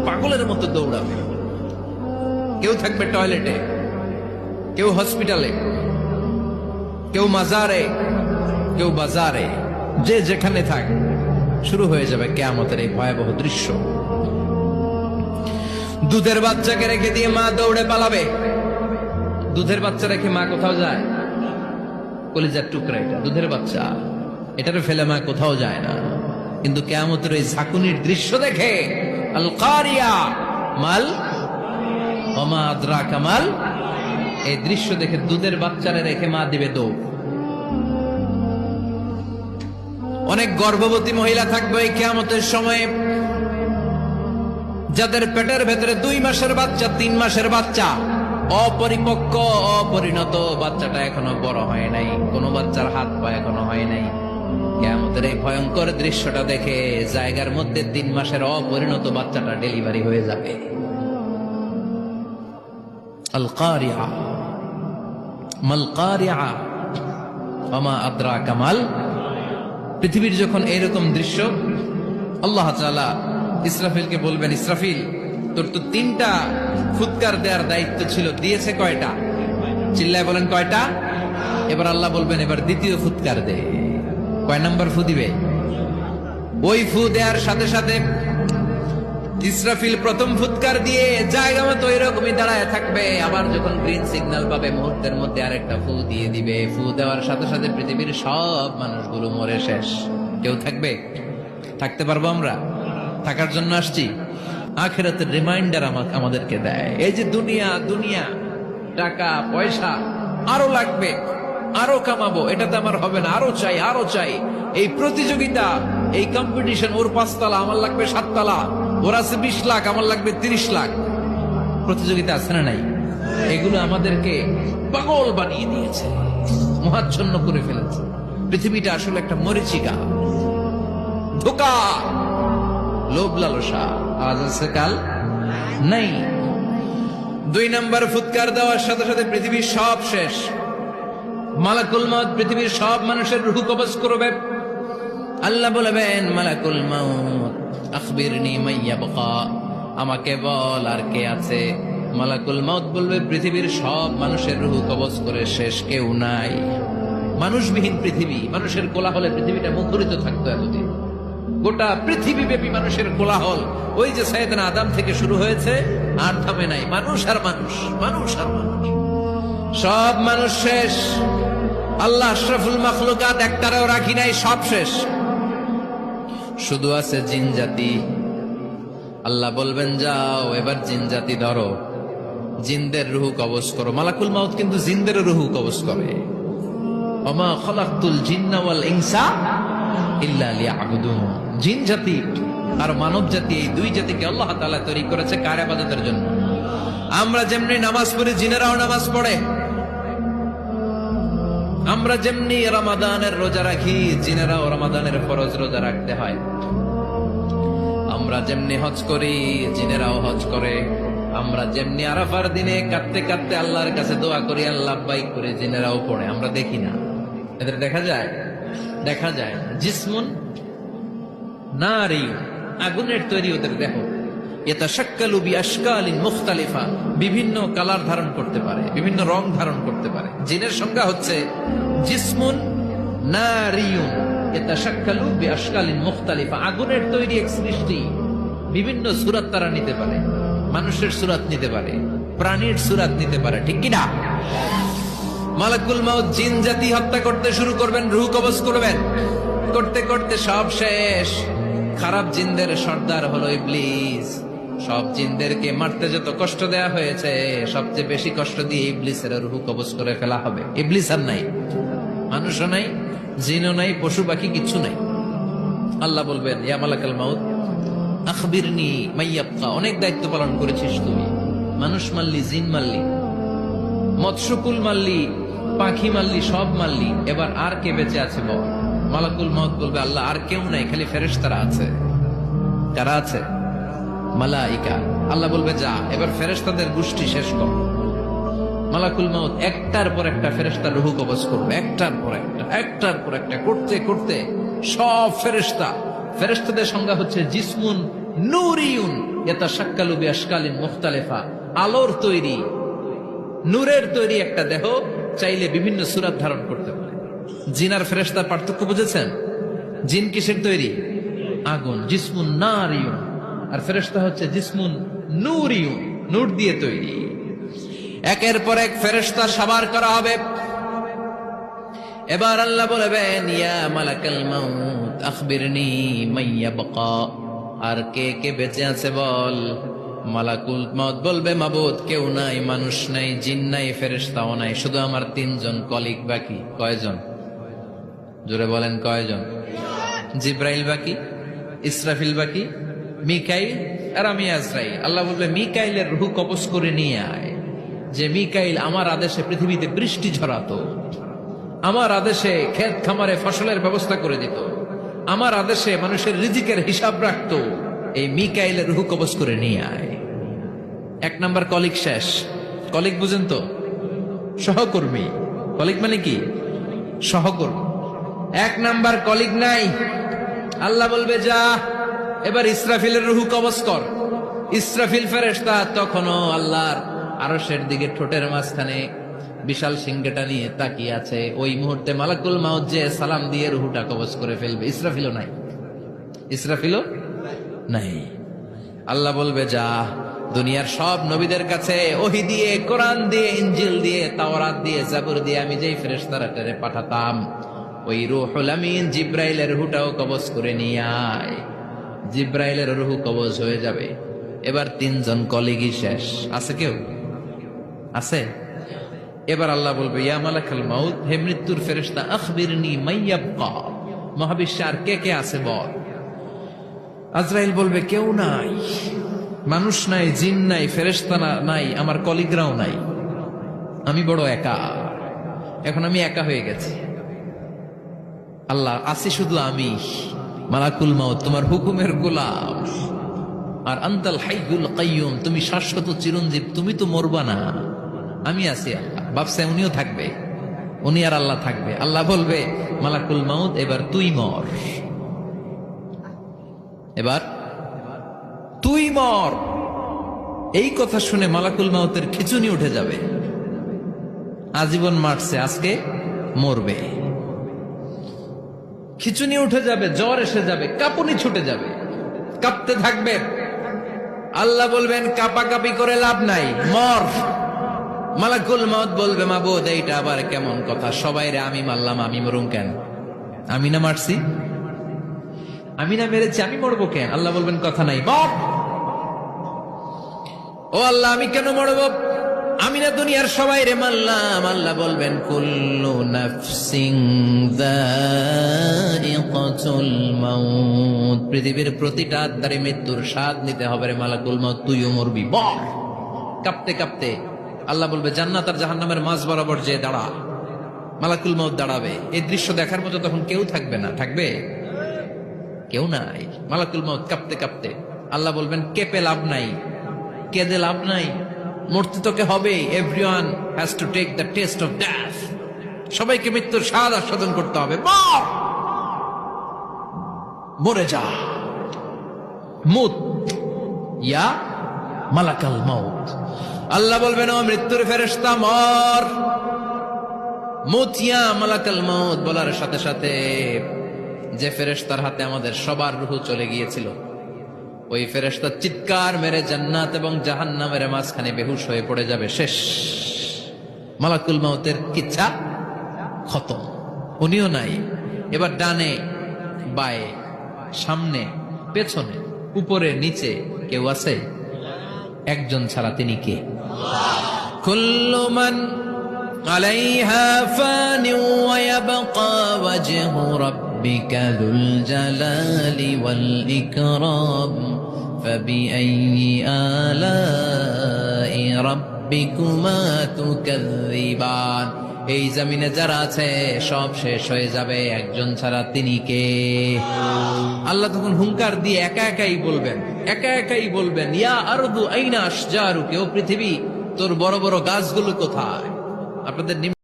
পাগলের মতো দৌড়াবে। কেউ থাকবে টয়লেটে, কেউ হসপিটালে, কেউ মাজারে, কেউ বাজারে, যে যেখানে থাক শুরু হয়ে যাবে কিয়ামতের এই ভয়াবহ দৃশ্য। দুধের বাচ্চাকে রেখে দিয়ে মা দৌড়ে পালাবে। দুধের বাচ্চা রেখে মা কোথাও যায়? কলিজার টুকরা এটা, দুধের বাচ্চা, এটারে ফেলে মা কোথাও যায় না। কিন্তু কিয়ামতের এই ঝাঁকুনির দৃশ্য দেখে আল কারিয়া মাল ওমা আদরাকা মাল, এই দৃশ্য দেখে দুধের বাচ্চারে রেখে মা দিবে দৌড়। অনেক গর্ভবতী মহিলা থাকবে এই কিয়ামতের সময়ে, যাদের পেটের ভেতরে 2 মাসের বাচ্চা, 3 মাসের বাচ্চা, অপরিপক্ক অপরিণত, বাচ্চাটা এখনো বড় হয় নাই, কোন বাচ্চার হাত পা এখনো হয় নাই। কিয়ামতের এই ভয়ঙ্কর দৃশ্যটা দেখে জায়গার মধ্যে 3 মাসের অপরিণত বাচ্চাটা ডেলিভারি হয়ে যাবে। আল কারিয়া মাল কারিয়া ওমা আদরাকা মাল। পৃথিবীর যখন এরকম দৃশ্য, আল্লাহ তাআলা ইসরাফিলকে বলবেন, ইসরাফিল তোর তো 3টা ফুৎকার দেওয়ার দায়িত্ব ছিল, দিয়েছে কয়টা? চিল্লায় বলেন কয়টা? এবার আল্লাহ বলবেন এবার দ্বিতীয় ফুৎকার দে। কয় নাম্বার ফু দিবে? ওই ফু দেওয়ার সাথে সাথে ইসরাফিল প্রথম ফুৎকার দিয়ে জায়গা মতো এরকমই দাঁড়ায় থাকবে। আবার যখন গ্রিন সিগন্যাল পাবে মুহূর্তের মধ্যে আরেকটা ফু দিয়ে দিবে। ফু দেওয়ার সাথে সাথে পৃথিবীর সব মানুষগুলো মরে শেষ। কেউ থাকবে? থাকতে পারবো আমরা? থাকার জন্য আসছি। আখিরাতের রিমাইন্ডার আমাদেরকে দেয়। এই যে দুনিয়া দুনিয়া, টাকা পয়সা আরো লাগবে, আরো কামাবো, এটাতে আমার হবে না, আরো চাই আরো চাই। এই প্রতিযোগিতা, এই কম্পিটিশন, ওর 5 তলা আমার লাগবে 7 তলা, ওর আছে 20 লাখ আমার লাগবে 30 লাখ। প্রতিযোগিতা আছে না নাই? এগুলো আমাদেরকে পাগল বানিয়ে দিয়েছে, মহাচ্ছন্ন করে ফেলেছে। পৃথিবীটা আসলে একটা মরীচিকা, ধোঁকা, লোভ লালসা, আজ আছে কাল নাই। 2 নম্বর ফুৎকার দেওয়ার সাথে সাথে পৃথিবীর সব শেষ। মালাকুল মউত পৃথিবীর সব মানুষের রূহ কবজ করবে। আল্লাহ বলবেন, মালাকুল মউত আখবিরনি মাইয়াবকা, আমাকে বল আর কে আছে। মালাকুল মউত বলবে, পৃথিবীর সব মানুষের রূহ কবজ করে শেষ, কেউ নাই। মানুষবিহীন পৃথিবী, মানুষের কোলাহলে পৃথিবীটা মুখরিত থাকতো এতদিন। গোটা পৃথিবী ব্যাপী মানুষের কোলাহল, ওই যে সাইয়েদনা আদম থেকে শুরু হয়েছে, আর থামে নাই। মানুষ আর মানুষ, মানুষ আর মানুষ, সব মানুষ শেষ। আল্লাহ আশরাফুল মাখলুকাত একটারেও রাখি নাই, সব শেষ। শুধু আছে জিন জাতি। আল্লাহ বলবেন, যাও এবার জিন জাতি ধরো, জিনদের রূহ কবজ করো। মালাকুল মউত কিন্তু জিনদের রূহ কবজ করে। ওমা খালাকতুল জিন্না ওয়াল ইনসা ইল্লা লিয়াবুদুন। জিন জাতি আর মানব জাতি, এই 2 জাতিকে আল্লাহ তাআলা তৈরি করেছে কার ইবাদতের জন্য। আমরা যেমনি নামাজ পড়ি, জিনেরাও নামাজ পড়ে। আমরা যেমনি রমাদানের রোজা রাখি, জিনেরাও রমাদানের ফরজ রোজা রাখতে হয়। আমরা যেমনি হজ করি, জিনেরাও হজ করে। আমরা যেমনি আরাফার দিনে কাঁদতে কাঁদতে আল্লাহর কাছে দোয়া করি, আল্লাহ বাইক করে, জিনেরাও পড়ে। আমরা দেখি না, এদের দেখা যায়? দেখা যায় না। জিসমুন নারী, আগুনের তৈরি ওদের দেহ। ইয়াতাশাক্কালু বিআশকালিন মুখতালিফা, বিভিন্ন কালার ধারণ করতে পারে, বিভিন্ন রং ধারণ করতে পারে। জিনের সংজ্ঞা হচ্ছে জিসমুন নারিয়ুন ইয়াতাশাক্কালু বিআশকালিন মুখতালিফা, আগুনের তৈরি এক সৃষ্টি। বিভিন্ন সূরত তারা নিতে পারে, মানুষের সূরত নিতে পারে, প্রাণীর সূরত নিতে পারে, ঠিক কি না? মালাকুল মউত জিন জাতি হত্যা করতে শুরু করবেন, রূহ কবজ করবেন। করতে করতে সব শেষ। খারাপ জিনদের সর্দার হলো ইবলিস। সব জিনদেরকে মারতে যত কষ্ট দেয়া হয়েছে, সবচেয়ে বেশি কষ্ট দিয়ে ইবলিসের রূহ কবজ করে ফেলা হবে। ইবলিস আর নাই, মানুষও নাই, জিনও নাই, পশু পাখি কিচ্ছু নাই। আল্লাহ বলবেন, ইয়া মালাকুল মউত আখবিরনি মাইয়াবকা, অনেক দায়িত্ব পালন করেছিস তুই। মানুষ মারলি, জিন মারলি, মৎস্যকুল মারলি, পাখি মারলি, সব মারলি, এবার আর কে বেঁচে আছে বল? মালাকুল মউত বলবে, আল্লাহ আর কেউ নাই, খালি ফেরেশতারা আছে। কারা আছে? মালাইকা। আল্লাহ বলবে, যা এবার ফেরেশতাদের গোষ্ঠী শেষ কর। মালাকুল মউত একটার পর একটা ফেরেশতার রূহ কবজ করবে, একটার পর একটা, একটার পর একটা, করতে করতে সব ফেরেশতা। ফেরেশতাদের সংজ্ঞা হচ্ছে জিসমুন নূরিয়ুন ইয়াতাশাক্কালু বিআশকালিন মুখতালিফা, আলোর তৈরি, নূরের তৈরি একটা দেহ চাইলে বিভিন্ন সূরত ধারণ করতে পারে। জিন আর ফেরেশতার পার্থক্য বুঝেছেন? জিন কিসের তৈরি? আগুন, জিসমুন নারিয়ুন, আর ফেরেশতা হচ্ছে জিসমুন নূরিয়ুন, নূর দিয়ে তৈরি। একের পর এক ফেরেশতা সাবার করা হবে। এবার আল্লাহ বলবেন, ইয়া মালাকাল মাউত আখবিরনি মাইয়াবকা, আর কে কে বেঁচে আছে বল। মালাকুল মউত বলবে, মাবুদ কেউ নাই, মানুষ নাই, জিন নাই, ফেরেশতাও নাই, শুধু আমার তিনজন কলিগ বাকি। কয়জন? জোরে বলেন কয়জন? জিব্রাইল বাকি, ইসরাফিল বাকি, মিকাইল আর আমি আজরাইল। আল্লাহ বলবে, মিকাইলের রূহ কবজ করে নিয়ে আয়। যে মিকাইল আমার আদেশে পৃথিবীতে বৃষ্টি ঝরাতো, আমার আদেশে ক্ষেত খামারে ফসলের ব্যবস্থা করে দিত, আমার আদেশে মানুষের রিজিকের হিসাব রাখতো, এই মিকাইলের রূহ কবজ করে নিয়ে আয়। এক নাম্বার কলিগ শেষ। কলিগ বুঝেন তো? সহকর্মী। কলিগ মানে কি? সহকর্মী। এক নাম্বার কলিগ নাই। আল্লাহ বলবে, যা এবার ইসরাফিলের রূহ কবজ কর। ইসরাফিল ফেরেশতা তখনও আল্লাহর আরশের দিকে ঠোঁটের মাঝখানে বিশাল সিংহটা নিয়ে তাকিয়ে আছে। ওই মুহূর্তে মালাকুল মাউত যে সালাম দিয়ে রূহটা কবজ করে ফেলবে। ইসরাফিলও নাই, ইসরাফিলও নাই। আল্লাহ বলবে, যা দুনিয়ার সব নবীদের কাছে ওহী দিয়ে, কোরআন দিয়ে, ইনজিল দিয়ে, তাওরাত দিয়ে, জাবুর দিয়ে আমি যেই ফেরেশতারা পাঠাতাম, ওই রূহুল আমিন জিব্রাইলের রূহটাও কবজ করে নিয়ে আয়। জিব্রাইলের রূহ কবজ হয়ে যাবে। এবার তিনজন কলিগই শেষ। আছে কেউ? আছে? এবার আল্লাহ বলবে, ইয়া মালাকাল মাউত, হে মৃত্যুর ফেরেশতা, আখবিরনি মাইয়াবকা, মহাবিশ্বে আর কে কে আছে বল। আজরাইল বলবে, কেউ নাই, মানুষ নাই, জিন নাই, ফেরেশতা নাই, আমার কলিগরাও নাই, আমি বড় একা। এখন আমি একা হয়ে গেছি। আল্লাহ, আছি শুধু আমি। মালাকুল মাউত, তোমার হুকুমের গোলাম। আর আনতাল হাইয়ুল কাইয়ুম, তুমি শাশ্বত চিরঞ্জীব, তুমি তো মরবা না, আমি আছি। আল্লাহ ভাবছে উনিও থাকবে, উনি আর আল্লাহ থাকবে। আল্লাহ বলবে, মালাকুল মাউত এবার তুই মর, এবার তুই মর। এই কথা শুনে মালাকুল মাউতের খিচুনি উঠে যাবে। আজীবন মারছে, আজকে মরবে। খিচুনি উঠে যাবে, জ্বর এসে যাবে, কাঁপুনি ছুটে যাবে, কাঁপতে থাকবে। আল্লাহ বলবেন, কাঁপাকাঁপি করে লাভ নাই, মর। মালাকুল মাউত বলবে, মাবুদ এইটা আবার কেমন কথা? সবাই রে আমি মারলাম, আমি মরুম কেন? আমি না মারছি, আমি না মেরেছি, আমি মরবো কেন? আল্লাহ বলবেন, কথা নাই, মর। ও আল্লাহ, আমি কেন মরবো? আমি না দুনিয়ার সবাই রে মারলাম। আল্লাহ বলবেন, কুল্লু নাফসিন যায়িকাতুল মাউত, পৃথিবীর প্রতিটা আত্মারে মৃত্যুর স্বাদ নিতে হবে রে মালাকুল মাউত, তুইও মরবি, মর। কাঁপতে কাঁপতে আল্লাহ বলবে, জান্নাত আর জাহান্নামের মাঝ বরাবর যে দাঁড়া। মালাকুল মাউত দাঁড়াবে। এই দৃশ্য দেখার মতো তখন কেউ থাকবে না। থাকবে? কেউ নাই। মালাকুল মাউত কাঁপতে কাঁপতে। আল্লাহ বলবেন, কেঁপে লাভ নাই, কেঁদে লাভ নাই, মরতে তোকে হবে। Everyone has to take the test of death. সবাইকে মৃত্যুর স্বাদ আস্বাদন করতে হবে। মর, মরে যা। মুত ইয়া মালাকাল মাউত। আল্লাহ বলবেন, ও মৃত্যুর ফেরেশতা, মর। মুত ইয়া মালাকাল মাউত বলার সাথে সাথে যে ফেরেশতার হাতে আমাদের সবার রূহ চলে গিয়েছিল, ওই ফেরেশতা চিৎকার মেরে জান্নাত এবং জাহান্নামের মাঝখানে বেহুশ হয়ে পড়ে যাবে। শেষ। মালাকুল মাউতের কিচ্ছা খতম, উনিও নাই। এবার ডানে বায়ে, সামনে পেছনে, উপরে নিচে কেউ আছে? একজন ছাড়া, তিনি কে? কুল্লু মান আলাইহা ফানি ওয়া ইয়াবকা ওয়াজহু রাব্বিকা যুল জালালি ওয়াল ইকরাম ফাবিআইয়ি আলাই রাব্বিকুমা তুকাযযিবান। এই জমিনে যারা আছে সব শেষ হয়ে যাবে, একজন ছাড়া, তিনি কে? আল্লাহ তখন হুঙ্কার দিয়ে একা একাই বলবেন, ইয়া আরদু আইনা আশজারুকি, ও পৃথিবী তোর বড় বড় গাছগুলো কোথায়? আপনাদের